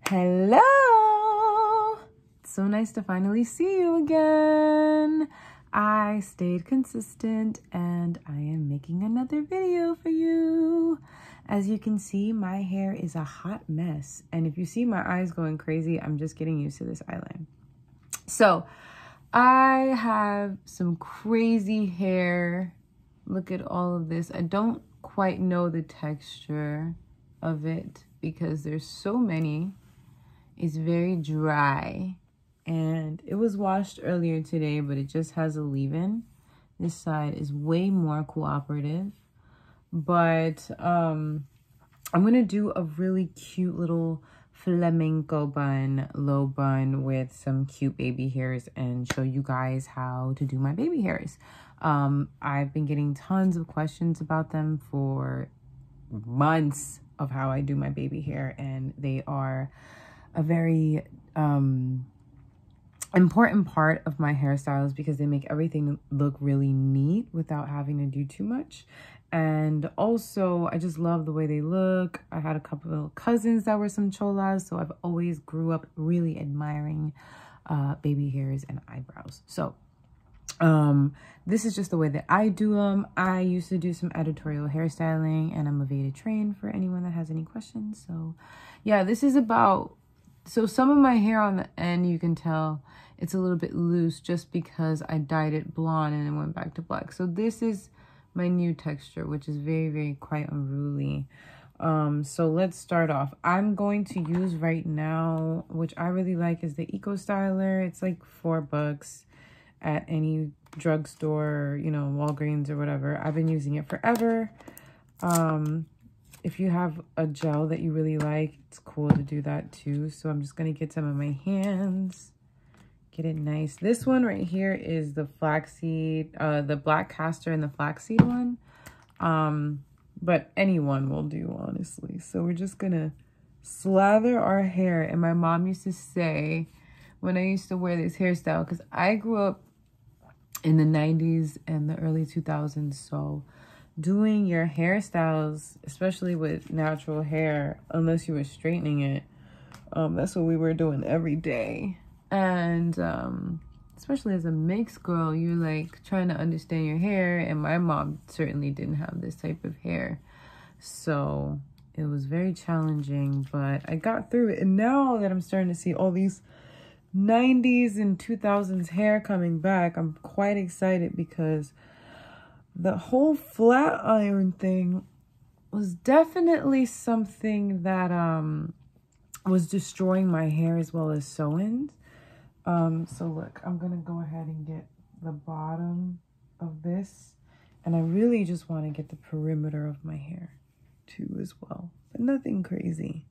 Hello! It's so nice to finally see you again. I stayed consistent and I am making another video for you. As you can see, my hair is a hot mess. And if you see my eyes going crazy, I'm just getting used to this eyeliner. So I have some crazy hair. Look at all of this. I don't quite know the texture of it because there's so many. It's very dry and it was washed earlier today, but it just has a leave-in. This side is way more cooperative, but I'm gonna do a really cute little flamenco bun, low bun with some cute baby hairs and show you guys how to do my baby hairs. I've been getting tons of questions about them for months of how I do my baby hair, and they are a very important part of my hairstyles because they make everything look really neat without having to do too much. And also, I just love the way they look. I had a couple of cousins that were some cholas, so I've always grew up really admiring baby hairs and eyebrows. So this is just the way that I do them. I used to do some editorial hairstyling and I'm Aveda trained for anyone that has any questions. So yeah, this is about, so some of my hair on the end, you can tell it's a little bit loose just because I dyed it blonde and it went back to black. So this is my new texture, which is very, very quite unruly. So let's start off. I'm going to use right now, which I really like, is the Eco Styler. It's like $4 at any drugstore, you know, Walgreens or whatever. I've been using it forever. If you have a gel that you really like, it's cool to do that too. So I'm just going to get some of my hands, get it nice. This one right here is the flaxseed, the black castor and the flaxseed one. But any one will do, honestly. So we're just going to slather our hair. And my mom used to say, when I used to wear this hairstyle, because I grew up in the 90s and the early 2000s, so doing your hairstyles, especially with natural hair, unless you were straightening it, that's what we were doing every day. And especially as a mixed girl, you're like trying to understand your hair, and my mom certainly didn't have this type of hair, so it was very challenging, but I got through it. And now that I'm starting to see all these 90s and 2000s hair coming back, I'm quite excited because the whole flat iron thing was definitely something that was destroying my hair as well as sew-ins. So look, I'm gonna go ahead and get the bottom of this, and I really just want to get the perimeter of my hair too as well, but nothing crazy.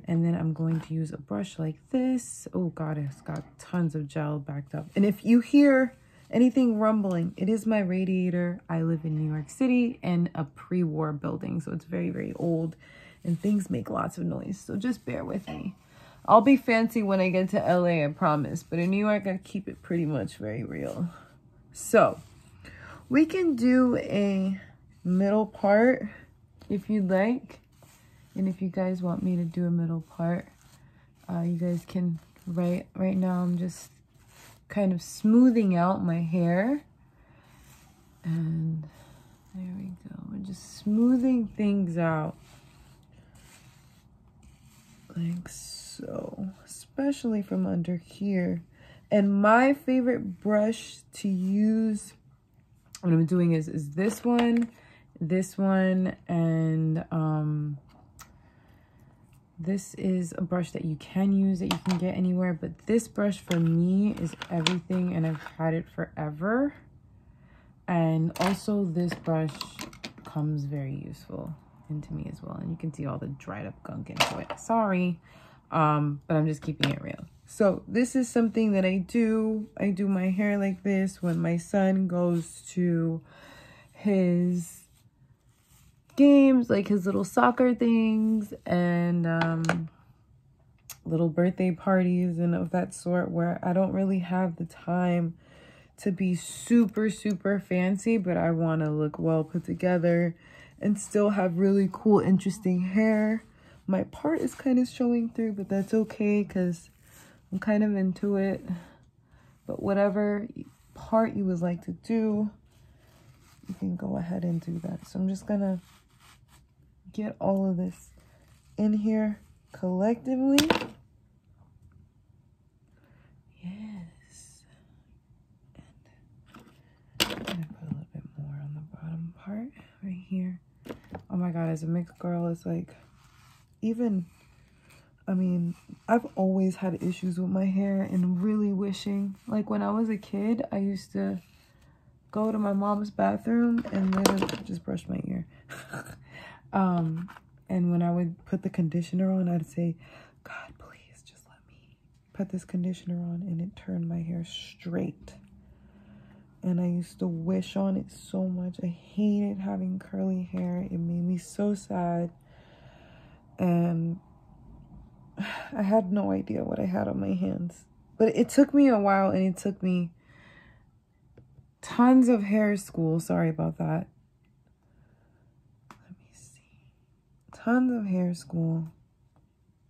And then I'm going to use a brush like this. Oh God, it's got tons of gel backed up. And if you hear anything rumbling, it is my radiator. I live in New York City in a pre-war building, so it's very, very old and things make lots of noise. So just bear with me. I'll be fancy when I get to LA, I promise. But in New York, I keep it pretty much very real. So we can do a middle part if you'd like. And if you guys want me to do a middle part, you guys can. Right now, I'm just kind of smoothing out my hair. And there we go. We're just smoothing things out. Like so. Especially from under here. And my favorite brush to use, what I'm doing is this one, and this is a brush that you can use, that you can get anywhere, but this brush for me is everything, and I've had it forever. And also this brush comes very useful into me as well, and you can see all the dried up gunk into it. Sorry, but I'm just keeping it real. So this is something that I do my hair like this when my son goes to his games, like his little soccer things and little birthday parties and of that sort, where I don't really have the time to be super fancy, but I want to look well put together and still have really cool, interesting hair. My part is kind of showing through, but that's okay because I'm kind of into it. But whatever part you would like to do, you can go ahead and do that. So I'm just gonna get all of this in here collectively. Yes. And I'm gonna put a little bit more on the bottom part right here. Oh my God, as a mixed girl, it's like, even, I mean, I've always had issues with my hair and really wishing, like when I was a kid, I used to go to my mom's bathroom and literally just brush my ear. And when I would put the conditioner on, I'd say, God, please just let me put this conditioner on, and it turned my hair straight. And I used to wish on it so much. I hated having curly hair. It made me so sad. And I had no idea what I had on my hands. But it took me a while, and it took me tons of hair school. Sorry about that. Let me see. Tons of hair school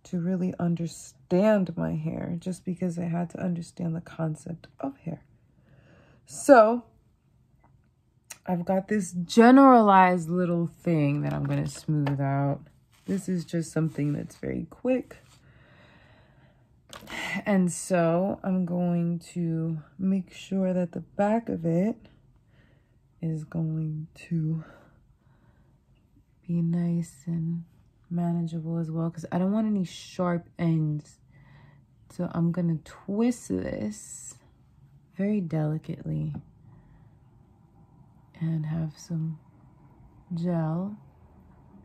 to really understand my hair, just because I had to understand the concept of hair. So I've got this generalized little thing that I'm going to smooth out. This is just something that's very quick. And so I'm going to make sure that the back of it is going to be nice and manageable as well, because I don't want any sharp ends. So I'm going to twist this very delicately and have some gel.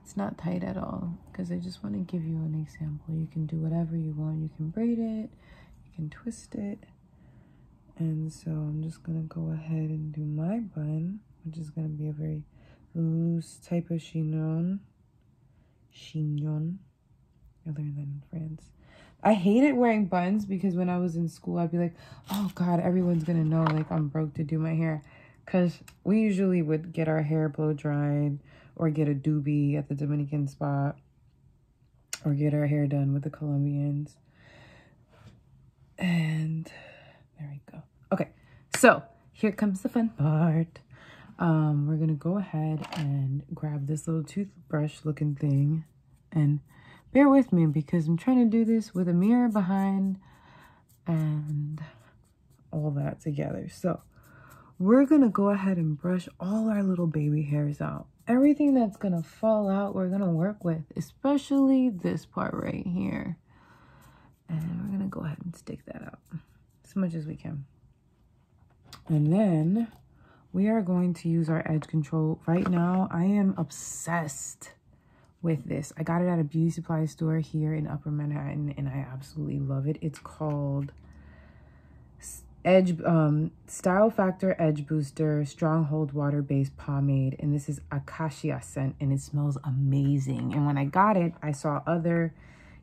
It's not tight at all, because I just want to give you an example. You can do whatever you want. You can braid it, you can twist it. And so I'm just going to go ahead and do my bun, which is going to be a very loose type of chignon. I learned that in France. I hated wearing buns because when I was in school, I'd be like, oh God, everyone's going to know like I'm broke to do my hair. Because we usually would get our hair blow dried or get a doobie at the Dominican spot or get our hair done with the Colombians. And there we go. Okay, so here comes the fun part. We're going to go ahead and grab this little toothbrush looking thing, and bear with me because I'm trying to do this with a mirror behind and all that together. So we're going to go ahead and brush all our little baby hairs out. Everything that's going to fall out, we're going to work with, especially this part right here. And we're going to go ahead and stick that out as much as we can. And then we are going to use our edge control. Right now, I am obsessed with this. I got it at a beauty supply store here in Upper Manhattan, and I absolutely love it. It's called Style Factor Edge Booster Stronghold Water-Based Pomade, and this is Acacia scent, and it smells amazing. And when I got it, I saw other,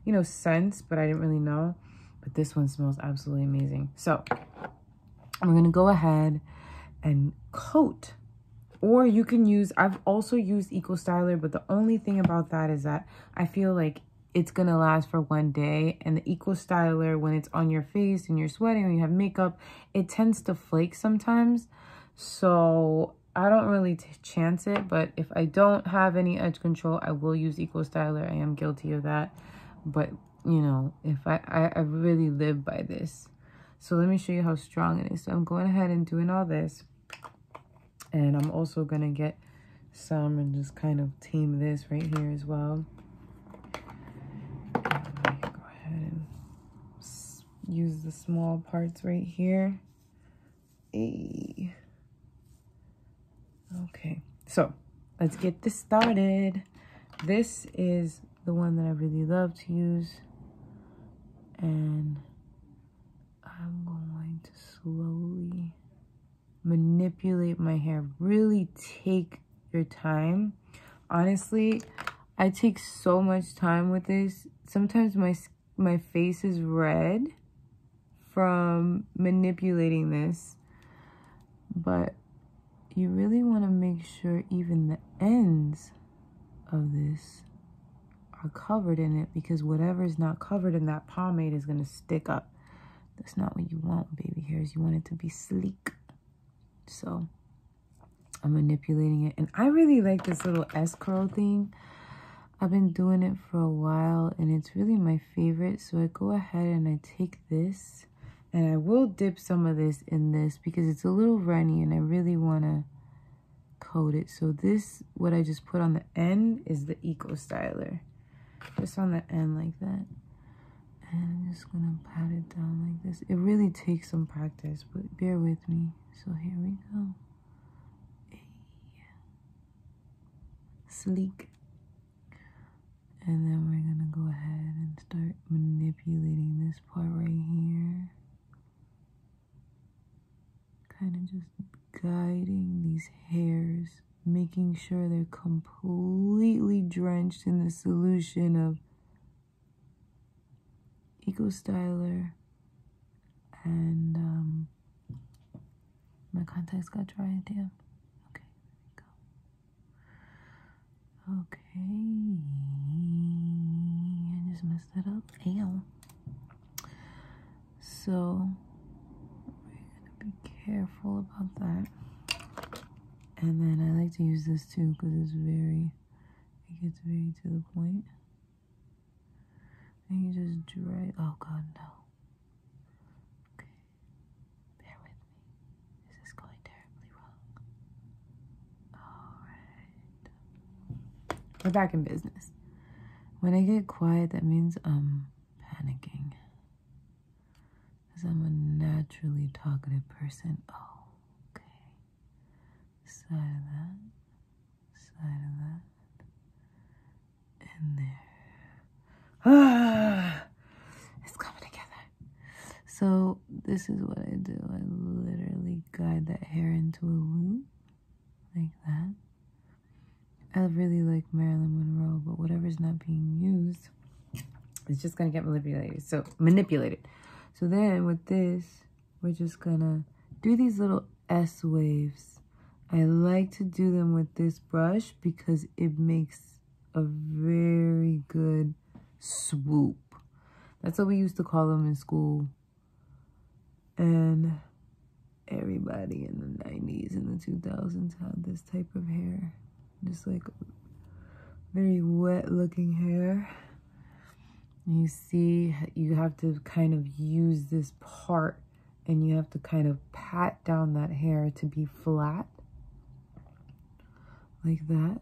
you know, scents, but I didn't really know. But this one smells absolutely amazing. So I'm gonna go ahead and coat. Or you can use, I've also used Eco Styler, but the only thing about that is that I feel like it's gonna last for one day, and the Eco Styler, when it's on your face and you're sweating or you have makeup, it tends to flake sometimes. So I don't really chance it, but if I don't have any edge control, I will use Eco Styler. I am guilty of that, but you know, if I really live by this. So let me show you how strong it is. So I'm going ahead and doing all this. And I'm also going to get some and just kind of tame this right here as well. And I'm going to go ahead and use the small parts right here. Okay, so let's get this started. This is the one that I really love to use. And I'm going to slowly manipulate my hair. Really take your time. Honestly, I take so much time with this. Sometimes my face is red from manipulating this, but you really want to make sure even the ends of this are covered in it, because whatever is not covered in that pomade is going to stick up. That's not what you want, baby hairs. You want it to be sleek. So I'm manipulating it. And I really like this little S-curl thing. I've been doing it for a while, and it's really my favorite. So I go ahead and I take this, and I will dip some of this in this because it's a little runny and I really want to coat it. So this, what I just put on the end, is the Eco Styler. Just on the end like that. And I'm just going to pat it down like this. It really takes some practice, but bear with me. So here we go. Hey. Sleek. And then we're going to go ahead and start manipulating this part right here. Kind of just guiding these hairs, making sure they're completely drenched in the solution of Eco Styler. And my contacts got dry, damn. Okay, there we go. Okay, I just messed that up. Ow. So we're gonna be careful about that. And then I like to use this too because it gets very to the point. And you just dry. Oh God, no. Okay, bear with me. This is going terribly wrong. All right, we're back in business. When I get quiet, that means I'm panicking, because I'm a naturally talkative person. Oh. Side of that, and there. Ah, it's coming together. So this is what I do. I literally guide that hair into a loop, like that. I really like Marilyn Monroe, but whatever's not being used, it's just gonna get manipulated. So then with this, we're just gonna do these little S waves. I like to do them with this brush because it makes a very good swoop. That's what we used to call them in school. And everybody in the 90s and the 2000s had this type of hair. Just like very wet looking hair. And you see, you have to kind of use this part, and you have to kind of pat down that hair to be flat. Like that.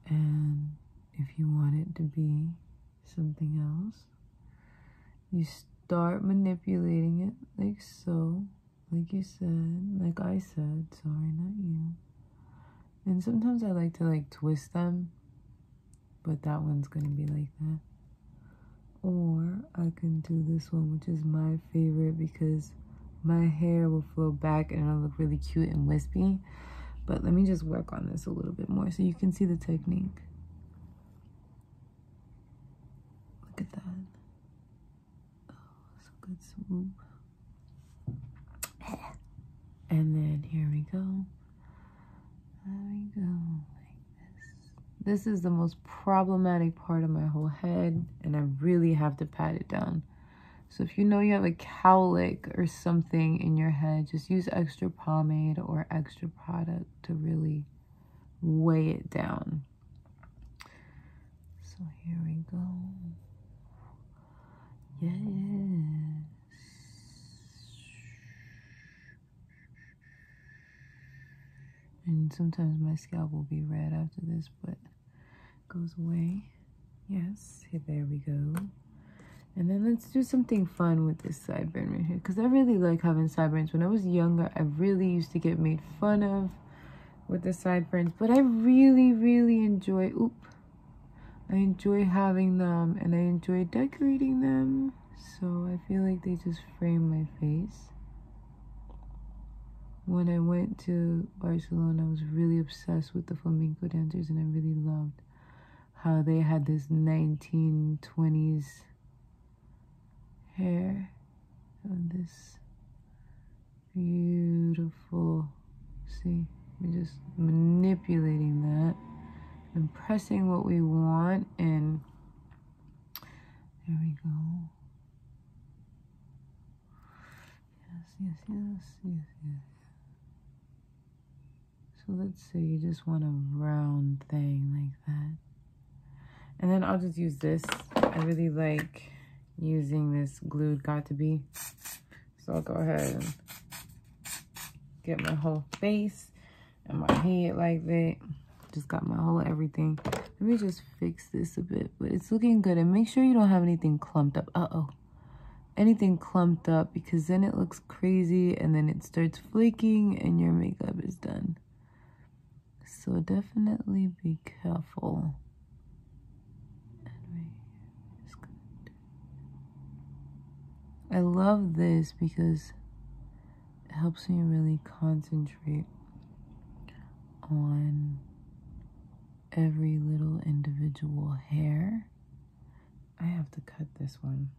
And if you want it to be something else, you start manipulating it like so, like you said, like I said, sorry, not you. And sometimes I like to like twist them, but that one's gonna be like that. Or I can do this one, which is my favorite because my hair will flow back and it'll look really cute and wispy. But let me just work on this a little bit more so you can see the technique. Look at that. Oh, it's a good swoop. And then here we go. There we go, like this. This is the most problematic part of my whole head, and I really have to pat it down. So if you know you have a cowlick or something in your head, just use extra pomade or extra product to really weigh it down. So here we go. Yes. And sometimes my scalp will be red after this, but it goes away. Yes, there we go. And then let's do something fun with this sideburn right here, because I really like having sideburns. When I was younger, I really used to get made fun of with the sideburns, but I really, really enjoy, I enjoy having them, and I enjoy decorating them. So I feel like they just frame my face. When I went to Barcelona, I was really obsessed with the flamenco dancers, and I really loved how they had this 1920s hair. And this beautiful, see, we're just manipulating that. and pressing what we want, and there we go. Yes, yes, yes, yes, yes. So let's say you just want a round thing like that. And then I'll just use this. I really like using this glued Got2b. So I'll go ahead and get my whole face and my head like that. Just got my whole everything. Let me just fix this a bit, but it's looking good. And make sure you don't have anything clumped up. Uh-oh. Anything clumped up, because then it looks crazy and then it starts flaking and your makeup is done. So definitely be careful. I love this because it helps me really concentrate on every little individual hair. I have to cut this one.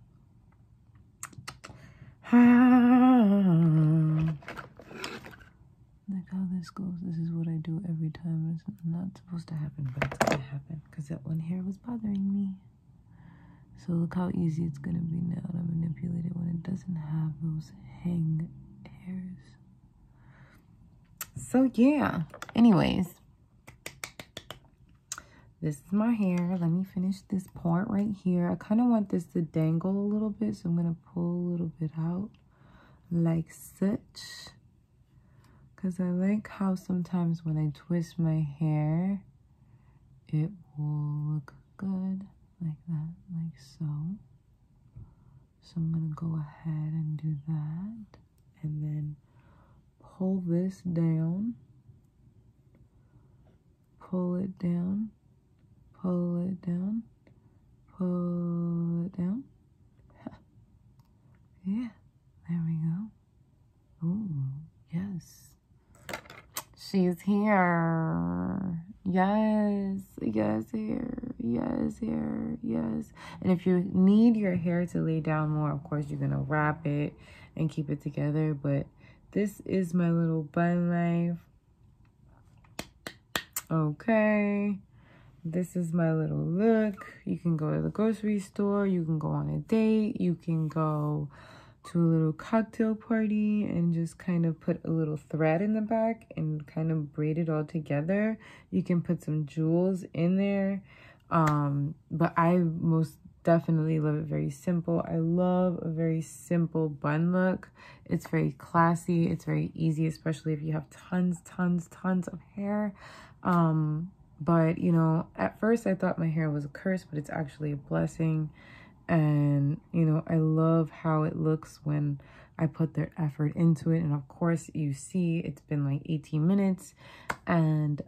Look how this goes. This is what I do every time. It's not supposed to happen, but it's gonna happen because that one hair was bothering me. So look how easy it's gonna be now to manipulate it when it doesn't have those hang hairs. So yeah, anyways, this is my hair. Let me finish this part right here. I kind of want this to dangle a little bit, so I'm gonna pull a little bit out like such. Because I like how sometimes when I twist my hair, it will look good like that, like so. So I'm going to go ahead and do that. And then pull this down. Pull it down. Pull it down. Pull it down. Yeah, there we go. Ooh, yes. She's here. Yes, yes, here. Yes, here. Yes. And if you need your hair to lay down more, of course, you're going to wrap it and keep it together. But this is my little bun life. Okay. This is my little look. You can go to the grocery store. You can go on a date. You can go to a little cocktail party and just kind of put a little thread in the back and kind of braid it all together. You can put some jewels in there. But I most definitely love it very simple. I love a very simple bun look. It's very classy. It's very easy, especially if you have tons of hair. But, you know, at first I thought my hair was a curse, but it's actually a blessing. And, you know, I love how it looks when I put their effort into it. And of course, you see, it's been like 18 minutes. And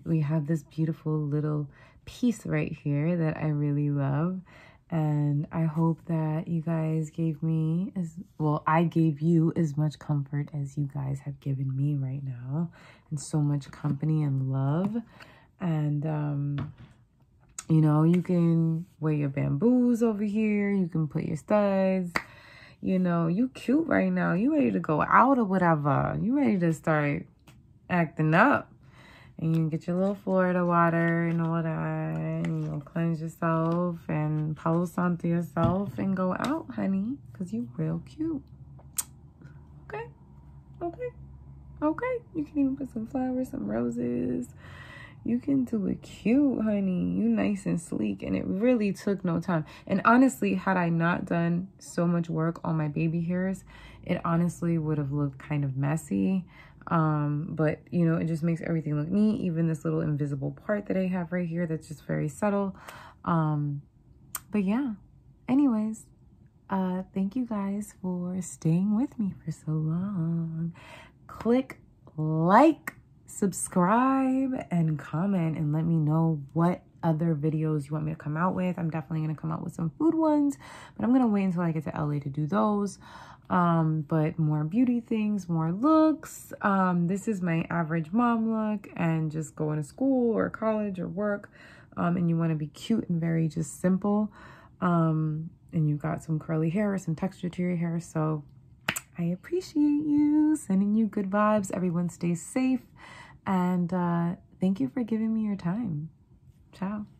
we have this beautiful little piece right here that I really love. And I hope that you guys gave me I gave you as much comfort as you guys have given me right now. And so much company and love. And, you know, you can wear your bamboos over here. You can put your studs. You know, you cute right now. You ready to go out or whatever. You ready to start acting up. And you can get your little Florida water and all that. And, you know, cleanse yourself and Palo Santo yourself and go out, honey. Because you real cute. Okay? Okay? Okay? You can even put some flowers, some roses. You can do it cute, honey. You nice and sleek. And it really took no time. And honestly, had I not done so much work on my baby hairs, it honestly would have looked kind of messy. But, you know, it just makes everything look neat. Even this little invisible part that I have right here that's just very subtle. But yeah. Anyways, thank you guys for staying with me for so long. Click like, subscribe, and comment, and let me know what other videos you want me to come out with. I'm definitely going to come out with some food ones, but I'm going to wait until I get to LA to do those. But more beauty things, more looks. This is my average mom look, and just going to school or college or work. And you want to be cute and very just simple. And you got some curly hair or some texture to your hair. So I appreciate you, sending you good vibes. Everyone stay safe. And thank you for giving me your time. Ciao.